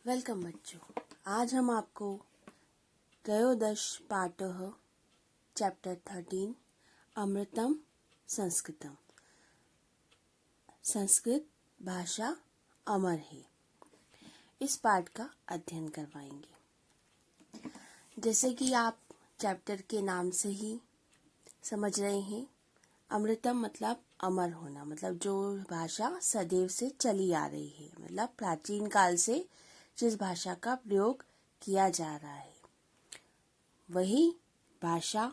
Welcome बच्चों। आज हम आपको त्रयोदश पाठः चैप्टर 13 अमृतम संस्कृतम, संस्कृत भाषा अमर है, इस पाठ का अध्ययन करवाएंगे। जैसे कि आप चैप्टर के नाम से ही समझ रहे हैं, अमृतम मतलब अमर होना, मतलब जो भाषा सदैव से चली आ रही है, मतलब प्राचीन काल से जिस भाषा का प्रयोग किया जा रहा है वही भाषा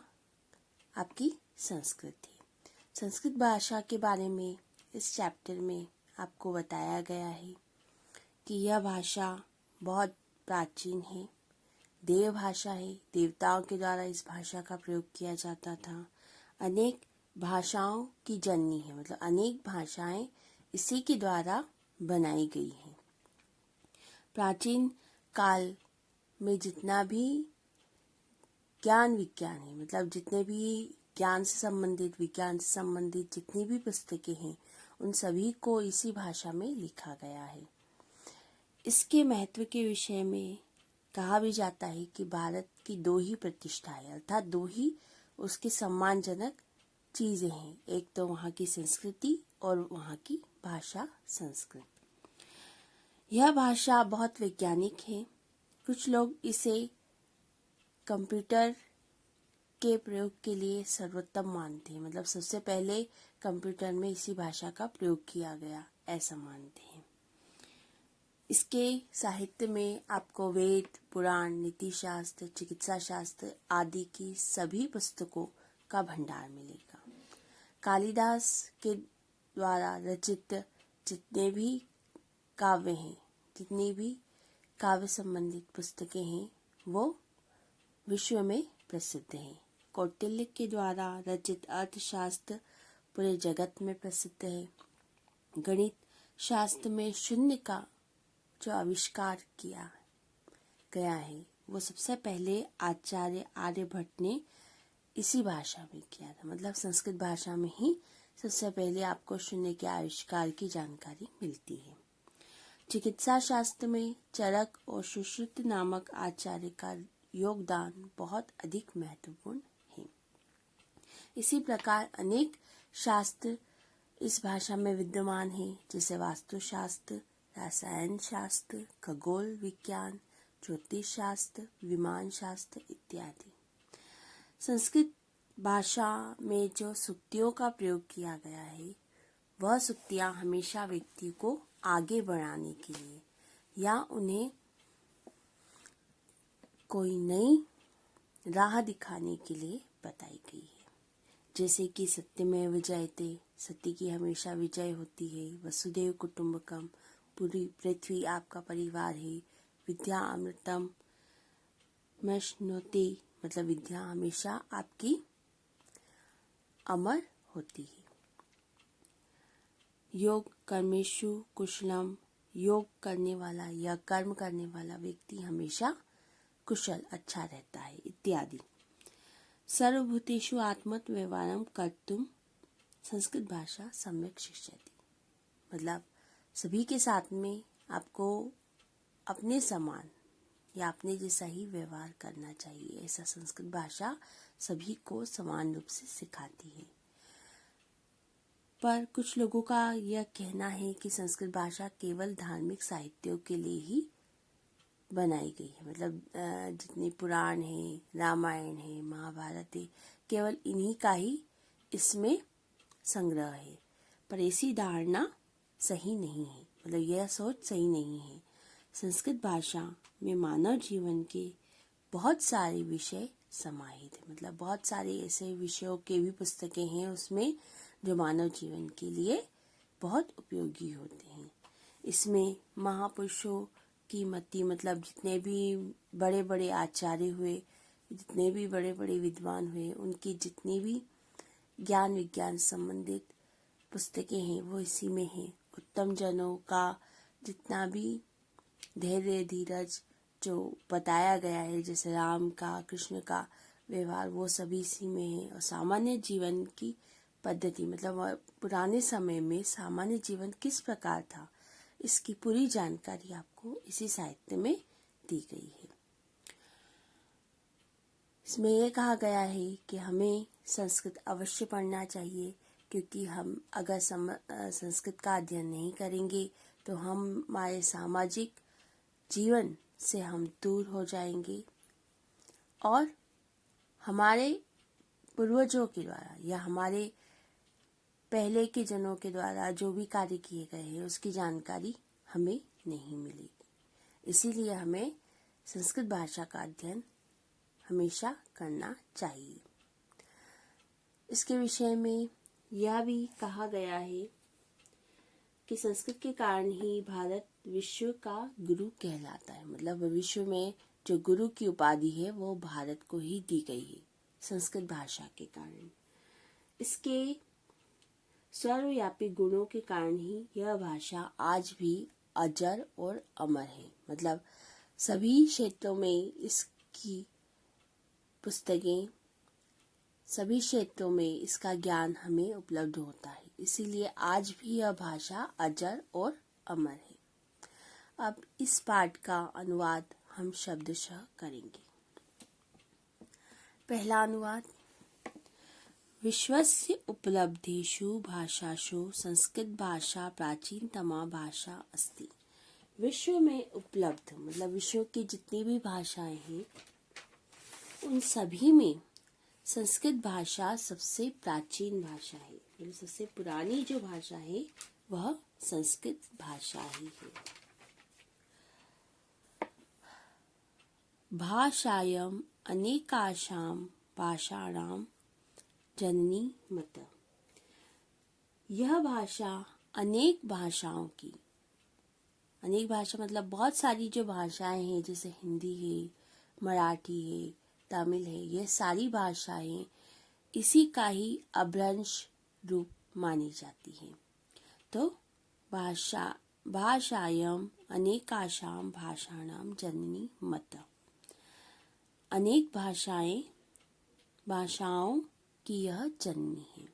आपकी संस्कृत है। संस्कृत भाषा के बारे में इस चैप्टर में आपको बताया गया है कि यह भाषा बहुत प्राचीन है, देव भाषा है, देवताओं के द्वारा इस भाषा का प्रयोग किया जाता था। अनेक भाषाओं की जननी है, मतलब अनेक भाषाएं इसी के द्वारा बनाई गई हैं। प्राचीन काल में जितना भी ज्ञान विज्ञान है, मतलब जितने भी ज्ञान से संबंधित, विज्ञान से संबंधित जितनी भी पुस्तकें हैं, उन सभी को इसी भाषा में लिखा गया है। इसके महत्व के विषय में कहा भी जाता है कि भारत की दो ही प्रतिष्ठा है, अर्थात दो ही उसके सम्मानजनक चीजें हैं, एक तो वहाँ की संस्कृति और वहाँ की भाषा संस्कृत। यह भाषा बहुत वैज्ञानिक है। कुछ लोग इसे कंप्यूटर के प्रयोग के लिए सर्वोत्तम मानते हैं, मतलब सबसे पहले कंप्यूटर में इसी भाषा का प्रयोग किया गया, ऐसा मानते हैं। इसके साहित्य में आपको वेद, पुराण, नीति शास्त्र, चिकित्सा शास्त्र आदि की सभी पुस्तकों का भंडार मिलेगा। कालिदास के द्वारा रचित जितने भी काव्य हैं, जितनी भी काव्य संबंधित पुस्तकें हैं, वो विश्व में प्रसिद्ध हैं। कौटिल्य के द्वारा रचित अर्थशास्त्र पूरे जगत में प्रसिद्ध है। गणित शास्त्र में शून्य का जो आविष्कार किया गया है, वो सबसे पहले आचार्य आर्यभट्ट ने इसी भाषा में किया था, मतलब संस्कृत भाषा में ही सबसे पहले आपको शून्य के आविष्कार की जानकारी मिलती है। चिकित्सा शास्त्र में चरक और सुश्रुत नामक आचार्य का योगदान बहुत अधिक महत्वपूर्ण है। इसी प्रकार अनेक शास्त्र इस भाषा में विद्यमान हैं, जैसे वास्तुशास्त्र, रसायन शास्त्र, खगोल विज्ञान, ज्योतिष शास्त्र, विमान शास्त्र इत्यादि। संस्कृत भाषा में जो सूक्तियों का प्रयोग किया गया है, वह सूक्तियां हमेशा व्यक्ति को आगे बढ़ाने के लिए या उन्हें कोई नई राह दिखाने के लिए बताई गई है। जैसे कि सत्यमेव जयते, सत्य की हमेशा विजय होती है। वसुदेव कुटुंबकम, पूरी पृथ्वी आपका परिवार है। विद्या अमृतम मश्नुते, मतलब विद्या हमेशा आपकी अमर होती है। योग कर्मेषु कुशलम, योग करने वाला या कर्म करने वाला व्यक्ति हमेशा कुशल, अच्छा रहता है इत्यादि। सर्वभूतेषु आत्मत व्यवहारम कर्तुम संस्कृत भाषा सम्यक शिक्षयति, मतलब सभी के साथ में आपको अपने समान या अपने जैसा ही व्यवहार करना चाहिए, ऐसा संस्कृत भाषा सभी को समान रूप से सिखाती है। पर कुछ लोगों का यह कहना है कि संस्कृत भाषा केवल धार्मिक साहित्यों के लिए ही बनाई गई है, मतलब जितने पुराण है, रामायण है, महाभारत है, केवल इन्हीं का ही इसमें संग्रह है। पर ऐसी धारणा सही नहीं है, मतलब यह सोच सही नहीं है। संस्कृत भाषा में मानव जीवन के बहुत सारे विषय समाहित है, मतलब बहुत सारे ऐसे विषयों के भी पुस्तकें हैं उसमें जो मानव जीवन के लिए बहुत उपयोगी होते हैं। इसमें महापुरुषों की मति, मतलब जितने भी बड़े बड़े आचार्य हुए, जितने भी बड़े बड़े विद्वान हुए, उनकी जितनी भी ज्ञान विज्ञान संबंधित पुस्तकें हैं वो इसी में हैं। उत्तम जनों का जितना भी धैर्य धीरज जो बताया गया है, जैसे राम का, कृष्ण का व्यवहार, वो सभी इसी में है। और सामान्य जीवन की पद्धति, मतलब पुराने समय में सामान्य जीवन किस प्रकार था, इसकी पूरी जानकारी आपको इसी साहित्य में दी गई है। इसमें यह कहा गया है कि हमें संस्कृत अवश्य पढ़ना चाहिए, क्योंकि हम अगर संस्कृत का अध्ययन नहीं करेंगे तो हमारे सामाजिक जीवन से हम दूर हो जाएंगे और हमारे पूर्वजों के द्वारा या हमारे पहले के जनों के द्वारा जो भी कार्य किए गए हैं उसकी जानकारी हमें नहीं मिलेगी। इसीलिए हमें संस्कृत भाषा का अध्ययन हमेशा करना चाहिए। इसके विषय में यह भी कहा गया है कि संस्कृत के कारण ही भारत विश्व का गुरु कहलाता है। मतलब विश्व में जो गुरु की उपाधि है वो भारत को ही दी गई है संस्कृत भाषा के कारण। इसके सर्वव्यापी गुणों के कारण ही यह भाषा आज भी अजर और अमर है। मतलब सभी क्षेत्रों में इसकी पुस्तकें, सभी क्षेत्रों में इसका ज्ञान हमें उपलब्ध होता है। इसीलिए आज भी यह भाषा अजर और अमर है। अब इस पाठ का अनुवाद हम शब्दशः करेंगे। पहला अनुवाद। विश्वस्य उपलब्धेषु भाषासु संस्कृत भाषा प्राचीनतमा भाषा अस्ति। विश्व में उपलब्ध मतलब विश्व की जितनी भी भाषाएं हैं उन सभी में संस्कृत भाषा सबसे प्राचीन भाषा है। मतलब सबसे पुरानी जो भाषा है वह संस्कृत भाषा ही है। भाषायां अनेकासां भाषाणां जननी मत। यह भाषा अनेक भाषाओं की, अनेक भाषा मतलब बहुत सारी जो भाषाएं हैं जैसे हिंदी है, मराठी है, तमिल है, ये सारी भाषाएं इसी का ही अभ्रंश रूप मानी जाती है। तो भाषायां अनेकासां भाषाणां जननी मत। अनेक भाषाओं की यह जननी है।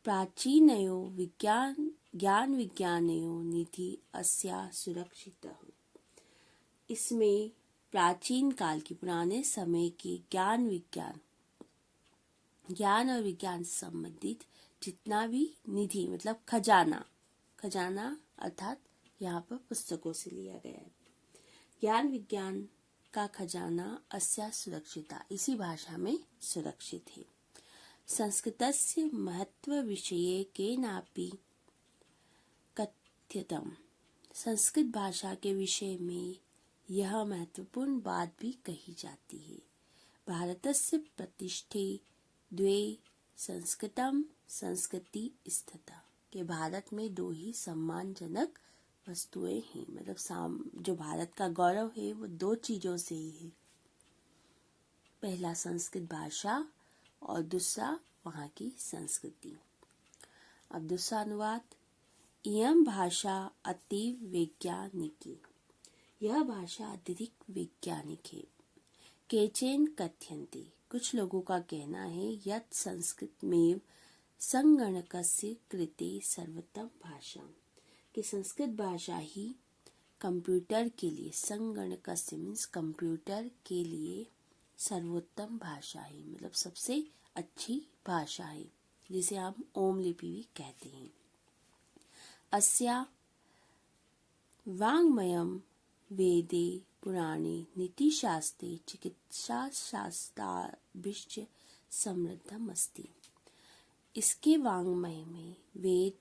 प्राचीनयो ज्ञान विज्ञानयो निधि अस्या सुरक्षितः। इसमें प्राचीन काल की, पुराने समय के ज्ञान और विज्ञान से संबंधित जितना भी निधि मतलब खजाना अर्थात यहाँ पर पुस्तकों से लिया गया है। ज्ञान विज्ञान का खजाना अस्या सुरक्षिता, इसी भाषा में सुरक्षित है। संस्कृतस्य महत्व विषये केनापि कथ्यतम। संस्कृत भाषा के विषय में यह महत्वपूर्ण बात भी कही जाती है। भारतस्य प्रतिष्ठे द्वे संस्कृतम संस्कृति स्थिता। के भारत में दो ही सम्मानजनक वस्तुएं हैं। मतलब जो भारत का गौरव है वो दो चीजों से ही है। पहला संस्कृत भाषा और दूसरा वहाँ की संस्कृति। अब दूसरा अनुवाद। इयं भाषा अतीव वैज्ञानिकी। यह भाषा अत्यधिक वैज्ञानिक है। केचन कथ्यन्ते। कुछ लोगों का कहना है यत् संस्कृत में संगणकस्य कृते सर्वोत्तम भाषा। कि संस्कृत भाषा ही कंप्यूटर के लिए, संगणकस्य मीन्स कंप्यूटर के लिए सर्वोत्तम भाषा है। मतलब सबसे अच्छी भाषा है, जिसे हम ओम लिपि भी कहते हैं। अस्या वाङ्मयम् वेदे पुराणे नीतिशास्त्रे चिकित्साशास्त्राभिश्च समृद्धम् अस्ति। इसके वाङ्मय में वेद,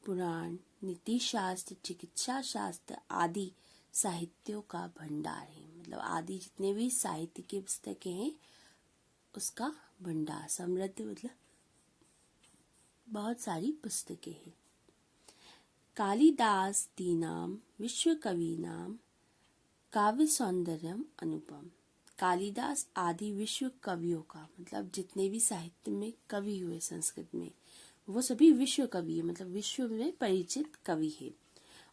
पुराण, नीतिशास्त्र, चिकित्सा शास्त्र आदि साहित्यों का भंडार है। मतलब आदि जितने भी साहित्य की पुस्तकें हैं उसका भंडार। समृद्ध मतलब बहुत सारी पुस्तकें हैं। कालिदास दीनाम विश्वकवीनाम काव्य सौंदर्यम अनुपम। कालिदास आदि विश्व कवियों का मतलब जितने भी साहित्य में कवि हुए संस्कृत में वो सभी विश्व कवि है। मतलब विश्व में परिचित कवि है।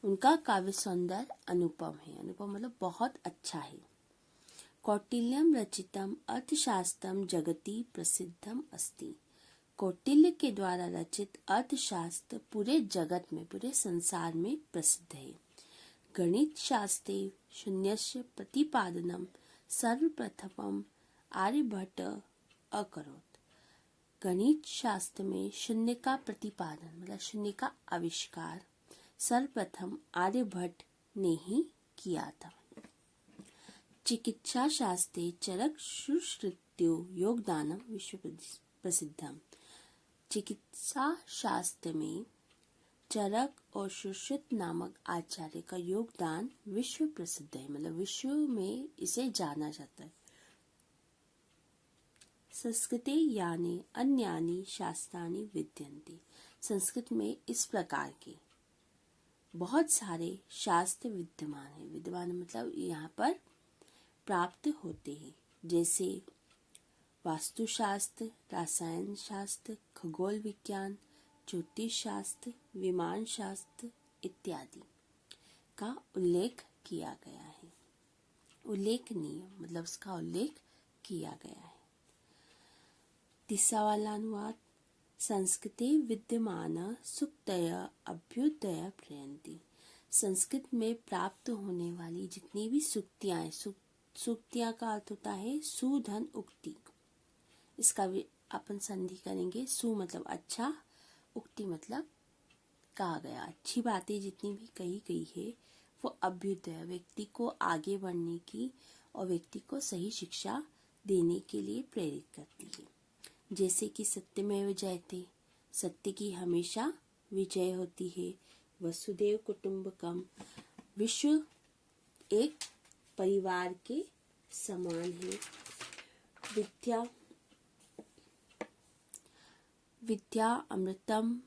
उनका काव्य सौंदर्य अनुपम है। अनुपम मतलब बहुत अच्छा है। कौटिल्यम रचितम अर्थशास्त्रम जगति प्रसिद्धम अस्ति। कौटिल्य के द्वारा रचित अर्थशास्त्र पूरे जगत में, पूरे संसार में प्रसिद्ध है। गणित शास्त्रे शून्यस्य प्रतिपादनम सर्वप्रथमम आर्यभट्ट अकरोत्। गणित शास्त्र में शून्य का प्रतिपादन मतलब शून्य का आविष्कार सर्वप्रथम आर्यभट्ट ने ही किया था। चिकित्सा शास्त्रे चरक सुश्रुत्यो योगदानम विश्व प्रसिद्धम। चिकित्सा शास्त्र में चरक और सुश्रुत नामक आचार्य का योगदान विश्व प्रसिद्ध है, मतलब विश्व में इसे जाना जाता है। संस्कृते यानि अन्यानि शास्त्राणि विद्यन्ते। संस्कृत में इस प्रकार के बहुत सारे शास्त्र विद्यमान है। विद्यमान मतलब यहाँ पर प्राप्त होते हैं, जैसे वास्तुशास्त्र, रसायन शास्त्र, खगोल विज्ञान, ज्योतिष शास्त्र, विमान शास्त्र इत्यादि का उल्लेख किया गया है। उल्लेखनीय मतलब उसका उल्लेख किया गया है। तीसरा वाला अनुवाद, संस्कृते विद्यमान सुक्तय अभ्युदय प्रयन्ति। संस्कृत में प्राप्त होने वाली जितनी भी सुक्तियां, सुक्तियां का अर्थ होता है सुधन उक्ति। इसका भी अपन संधि करेंगे। सु मतलब अच्छा, उक्ति मतलब कहा गया। अच्छी बातें जितनी भी कही गई है वो अभ्युदय व्यक्ति को आगे बढ़ने की और व्यक्ति को सही शिक्षा देने के लिए प्रेरित करती है। जैसे कि सत्यमेव जयते, सत्य की हमेशा विजय होती है। वसुदेव कुटुंबकम, विश्व एक परिवार के समान है। विद्या अमृतम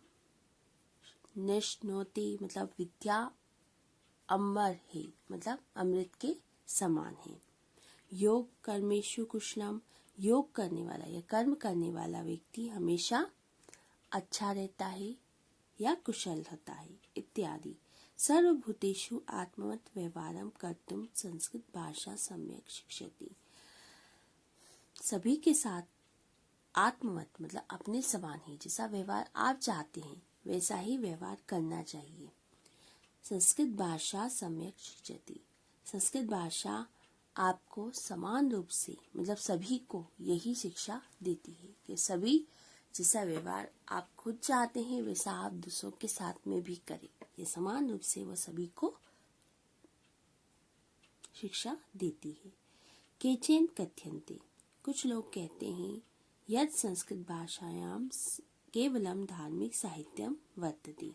निश्नोति, मतलब विद्या अमर है, मतलब अमृत के समान है। योग कर्मेषु कुशलम, योग करने वाला या कर्म करने वाला व्यक्ति हमेशा अच्छा रहता है या कुशल होता है इत्यादि। सर्वभूतेषु आत्मवत् व्यवहारम कर्तुम संस्कृत भाषा सम्यक शिक्षति। सभी के साथ आत्मवत् मतलब अपने समान ही जैसा व्यवहार आप चाहते हैं वैसा ही व्यवहार करना चाहिए। संस्कृत भाषा सम्यक शिक्षति, संस्कृत भाषा आपको समान रूप से मतलब सभी को यही शिक्षा देती है कि सभी जैसा व्यवहार आप खुद चाहते हैं वैसा आप दूसरों के साथ में भी करें। ये समान रूप से वो सभी को शिक्षा देती है। केचन कथ्यन्ते, कुछ लोग कहते हैं यद संस्कृत भाषायाम केवलम धार्मिक साहित्यम वर्तते।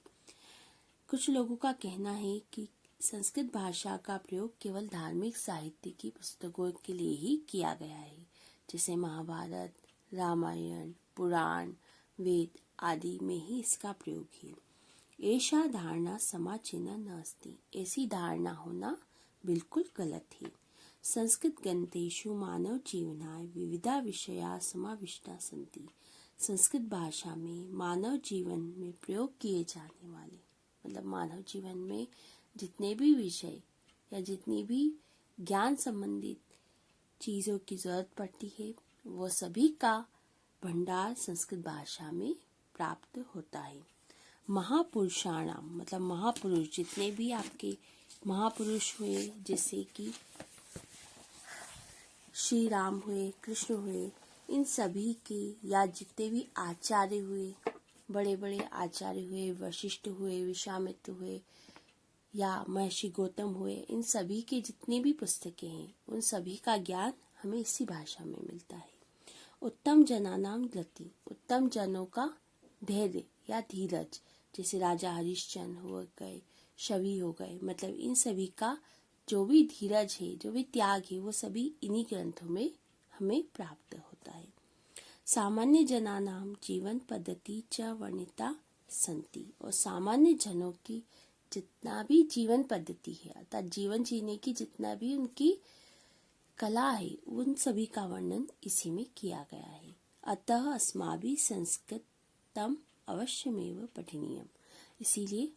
कुछ लोगों का कहना है कि संस्कृत भाषा का प्रयोग केवल धार्मिक साहित्य की पुस्तकों के लिए ही किया गया है, जैसे महाभारत, रामायण, पुराण, वेद आदि में ही इसका प्रयोग है। ऐसा धारणा समीचीना नास्ति, ऐसी धारणा होना बिल्कुल गलत है। संस्कृत ग्रंथेषु मानव जीवनाय विविधा विषया समाविष्टा सन्ति। संस्कृत भाषा में मानव जीवन में प्रयोग किए जाने वाले मतलब मानव जीवन में जितने भी विषय या जितनी भी ज्ञान संबंधित चीजों की जरूरत पड़ती है वो सभी का भंडार संस्कृत भाषा में प्राप्त होता है। महापुरुषाणाम मतलब महापुरुष जितने भी आपके महापुरुष हुए, जैसे कि श्री राम हुए, कृष्ण हुए, इन सभी के या जितने भी आचार्य हुए, बड़े बड़े आचार्य हुए, वशिष्ठ हुए, विश्वामित्र हुए या महर्षि गौतम हुए, इन सभी के जितनी भी पुस्तकें हैं उन सभी का ज्ञान हमें इसी भाषा में मिलता है। उत्तम जनानाम गति, उत्तम जनों का धैर्य या धीरज, जैसे राजा हरिश्चंद्र हो गए, शवि हो गए, मतलब इन सभी का जो भी धीरज है, जो भी त्याग है, वो सभी इन्हीं ग्रंथों में हमें प्राप्त होता है। सामान्य जनानाम जीवन पद्धति च वर्णिता संति, और सामान्य जनों की जितना भी जीवन पद्धति है अर्थात जीवन जीने की जितना भी उनकी कला है उन सभी का वर्णन इसी में किया गया है। अतः अस्माभिः संस्कृतम अवश्यमेव पठनीयम, इसीलिए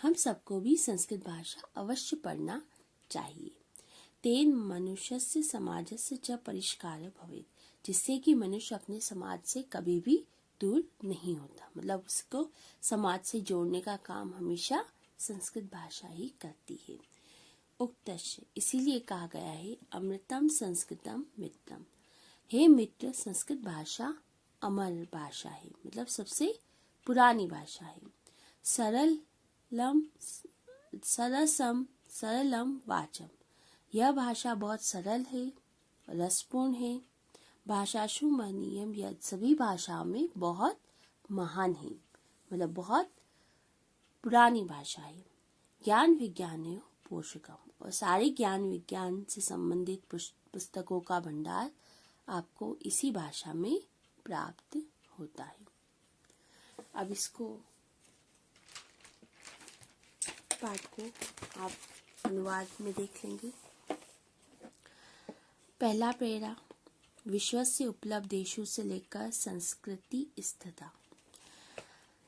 हम सबको भी संस्कृत भाषा अवश्य पढ़ना चाहिए। तेन मनुष्यस्य समाजस्य च परिष्कारः भवेत्, जिससे कि मनुष्य अपने समाज से कभी भी दूर नहीं होता, मतलब उसको समाज से जोड़ने का काम हमेशा संस्कृत भाषा ही करती है। उक्तश्च, इसीलिए कहा गया है अमृतम संस्कृतम मित्रम। हे मित्र, संस्कृत भाषा अमर भाषा है, मतलब सबसे पुरानी भाषा है। सरलम वाचम, यह भाषा बहुत सरल है, रसपूर्ण है। भाषासु महनीयम, यह सभी भाषाओं में बहुत महान है, मतलब बहुत पुरानी भाषा है। ज्ञान विज्ञान पोषकम, और सारे ज्ञान विज्ञान से संबंधित पुस्तकों का भंडार आपको इसी भाषा में प्राप्त होता है। अब इसको पाठ को आप अनुवाद में देख लेंगे। पहला पैरा, विश्वस्य उपलब्धेषु से लेकर संस्कृति स्थिता।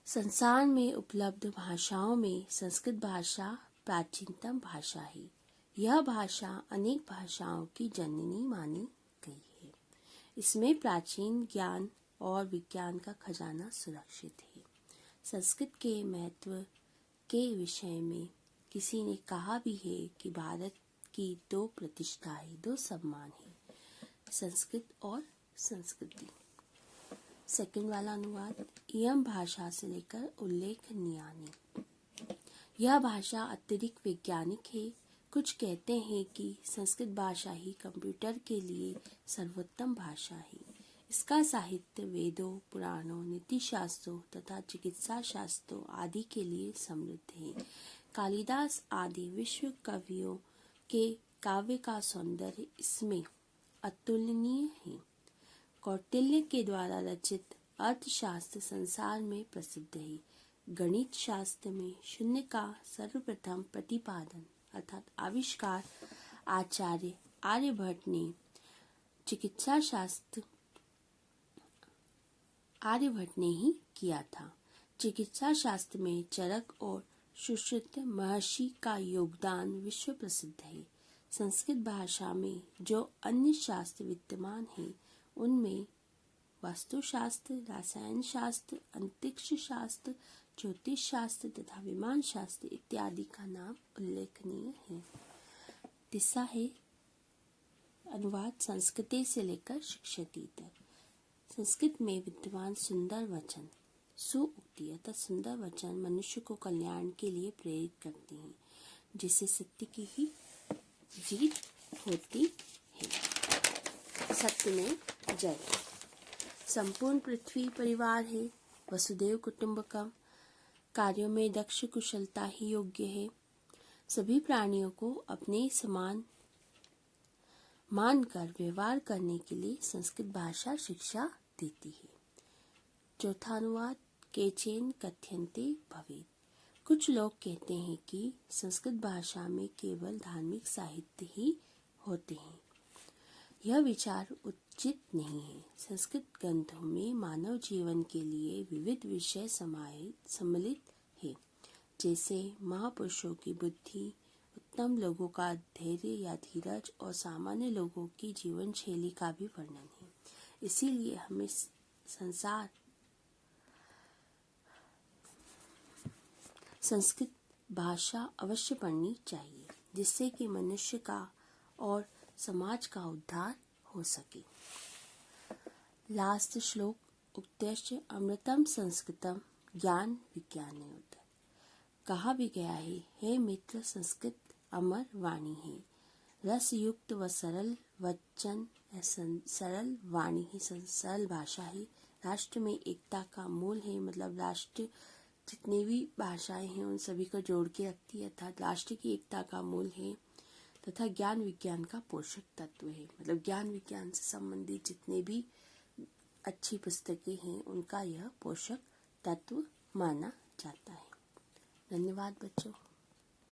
संसार में उपलब्ध भाषाओं में संस्कृत भाषा प्राचीनतम भाषा है। यह भाषा अनेक भाषाओं की जननी मानी गई है। इसमें प्राचीन ज्ञान और विज्ञान का खजाना सुरक्षित है। संस्कृत के महत्व के विषय में किसी ने कहा भी है कि भारत की दो प्रतिष्ठा है, दो सम्मान है, संस्कृत और संस्कृति। सेकंड वाला अनुवाद, इयम भाषा से लेकर उल्लेखनीयानि। यह भाषा अत्यधिक वैज्ञानिक है। कुछ कहते हैं कि संस्कृत भाषा ही कंप्यूटर के लिए सर्वोत्तम भाषा है। इसका साहित्य वेदों, पुराणों, नीति शास्त्रों तथा चिकित्सा शास्त्रों आदि के लिए समृद्ध है। कालिदास आदि विश्व कवियों के काव्य का सौंदर्य इसमें अतुलनीय है। कौटिल्य के द्वारा रचित अर्थशास्त्र संसार में प्रसिद्ध है। गणित शास्त्र में शून्य का सर्वप्रथम प्रतिपादन अर्थात आविष्कार आचार्य आर्यभट्ट ने, चिकित्सा शास्त्र आर्यभट्ट ने ही किया था। चिकित्सा शास्त्र में चरक और सुश्रुत महर्षि का योगदान विश्व प्रसिद्ध है। संस्कृत भाषा में जो अन्य शास्त्र विद्यमान हैं, उनमें वास्तुशास्त्र, रसायन शास्त्र, अंतरिक्ष शास्त्र, ज्योतिष शास्त्र तथा विमान शास्त्र इत्यादि का नाम उल्लेखनीय है। तीसरा है अनुवाद, संस्कृति से लेकर शिक्षति तक। संस्कृत में विद्यमान सुंदर वचन, सुउक्ति अर्थात सुंदर वचन मनुष्य को कल्याण के लिए प्रेरित करते हैं, जिससे सत्य की ही जीत होती है। सत्य में जय। संपूर्ण पृथ्वी परिवार है, वसुदेव कुटुंबकम। कार्यों में दक्ष कुशलता ही योग्य है। सभी प्राणियों को अपने समान मानकर व्यवहार करने के लिए संस्कृत भाषा शिक्षा देती है। चौथा अनुवाद, केचेन कथ्यन्ते भवेत्। कुछ लोग कहते हैं कि संस्कृत भाषा में केवल धार्मिक साहित्य ही होते हैं। यह विचार उचित नहीं है। संस्कृत ग्रंथों में मानव जीवन के लिए विविध विषय सम्मिलित है, जैसे महापुरुषों की बुद्धि, उत्तम लोगों का धैर्य या धीरज और सामान्य लोगों की जीवन शैली का भी वर्णन है। इसीलिए हमें संस्कृत भाषा अवश्य पढ़नी चाहिए, जिससे कि मनुष्य का और समाज का उद्धार हो सके। लास्ट श्लोक, उक्तश्च अमृतम संस्कृतम ज्ञान विज्ञान होता। कहा भी गया है, हे मित्र, संस्कृत अमर वाणी है, रस युक्त व सरल वचन, सरल वाणी ही सरल भाषा है। राष्ट्र में एकता का मूल है, मतलब राष्ट्र जितनी भी भाषाएं हैं उन सभी को जोड़ के रखती है, अर्थात राष्ट्र की एकता का मूल है तथा ज्ञान विज्ञान का पोषक तत्व है, मतलब ज्ञान विज्ञान से संबंधित जितने भी अच्छी पुस्तकें हैं उनका यह पोषक तत्व माना जाता है। धन्यवाद बच्चों।